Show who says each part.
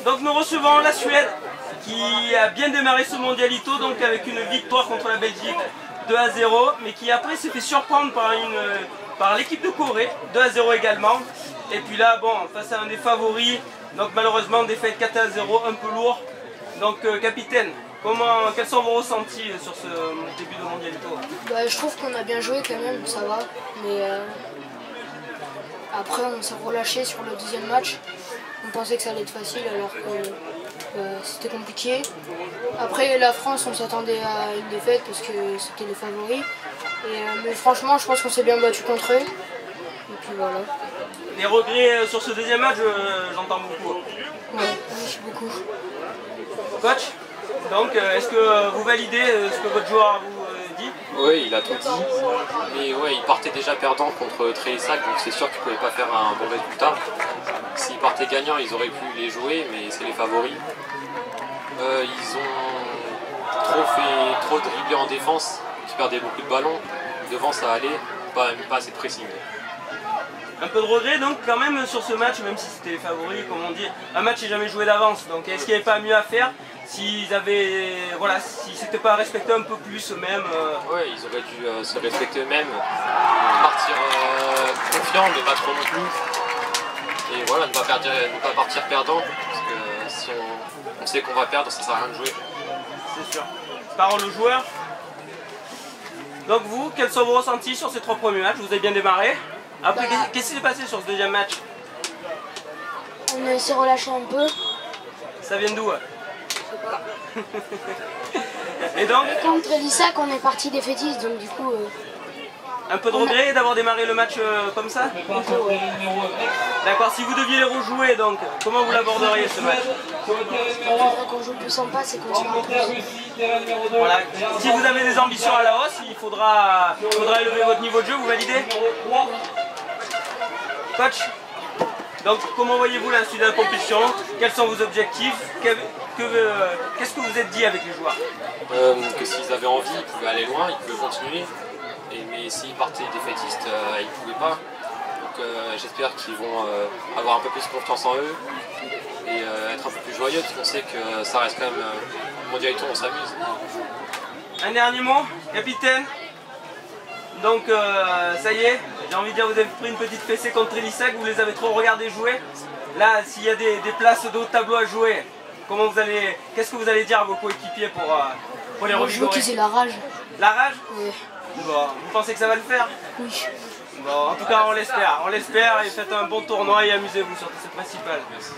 Speaker 1: Donc nous recevons la Suède qui a bien démarré ce mondialito, donc avec une victoire contre la Belgique 2-0, mais qui après s'est fait surprendre par l'équipe de Corée, 2-0 également. Et puis là, bon, face à un des favoris, donc malheureusement défaite 4-0, un peu lourd. Donc capitaine, quels sont vos ressentis sur ce début de mondialito?
Speaker 2: Je trouve qu'on a bien joué quand même, ça va. Mais après, on s'est relâché sur le deuxième match. On pensait que ça allait être facile alors que c'était compliqué. Après la France, on s'attendait à une défaite parce que c'était les favoris. Mais franchement, je pense qu'on s'est bien battu contre eux. Et puis voilà.
Speaker 1: Les regrets sur ce deuxième match, j'entends beaucoup.
Speaker 2: Oui, beaucoup.
Speaker 1: Coach, donc est-ce que vous validez ce que votre joueur vous dit?
Speaker 3: Oui, il a tout dit. Mais ouais, il partait déjà perdant contre Trélissac, donc c'est sûr qu'il ne pouvait pas faire un bon résultat. S'ils partaient gagnants, ils auraient pu les jouer, mais c'est les favoris. Ils ont trop dribblé en défense, ils perdaient beaucoup de ballons. Devant, ça allait, pas assez de pressing.
Speaker 1: Un peu de regret donc quand même sur ce match, même si c'était les favoris, comme on dit. Un match n'est jamais joué d'avance, donc est-ce qu'il n'y avait pas mieux à faire s'ils avaient, voilà, s'ils s'étaient pas respectés un peu plus eux-mêmes
Speaker 3: Ouais, ils auraient dû se respecter eux-mêmes, partir confiants, mais pas trop non plus. Et voilà, ne pas partir perdant, parce que si on sait qu'on va perdre, ça sert à rien de jouer.
Speaker 1: C'est sûr. Parole aux joueurs. Donc vous, quels sont vos ressentis sur ces 3 premiers matchs? Vous avez bien démarré. Après, qu'est-ce qui s'est passé sur ce deuxième match?
Speaker 2: On s'est relâché un peu.
Speaker 1: Ça vient d'où? Et donc
Speaker 2: Contre l'ISAC, on est parti défaitiste, donc du coup...
Speaker 1: un peu de regret d'avoir démarré le match comme ça? D'accord, si vous deviez les rejouer, donc comment vous l'aborderiez ce match?
Speaker 2: Qu'on joue plus en passe et qu'on tire un peu.
Speaker 1: Voilà. Si vous avez des ambitions à la hausse, il faudra élever votre niveau de jeu, vous validez? Coach, donc comment voyez-vous la suite de la compétition? Quels sont vos objectifs? Qu'est-ce que vous êtes dit avec les joueurs?
Speaker 3: Que s'ils avaient envie, ils pouvaient aller loin, ils pouvaient continuer. Mais s'ils partaient défaitistes, ils ne pouvaient pas. Donc j'espère qu'ils vont avoir un peu plus confiance en eux et être un peu plus joyeux, parce qu'on sait que ça reste quand même mondialito, on s'amuse.
Speaker 1: Un dernier mot, capitaine? Donc ça y est, j'ai envie de dire, vous avez pris une petite fessée contre Trélissac, vous les avez trop regardés jouer. Là, s'il y a des places de haut tableau à jouer, qu'est-ce que vous allez dire à vos coéquipiers pour les revigorer?
Speaker 2: Je veux qu'ils aient la rage.
Speaker 1: La rage?
Speaker 2: Oui.
Speaker 1: Bon, vous pensez que ça va le faire?
Speaker 2: Oui.
Speaker 1: Bon, en tout cas, on l'espère et faites un bon tournoi et amusez-vous, surtout, c'est le principal.
Speaker 3: Merci.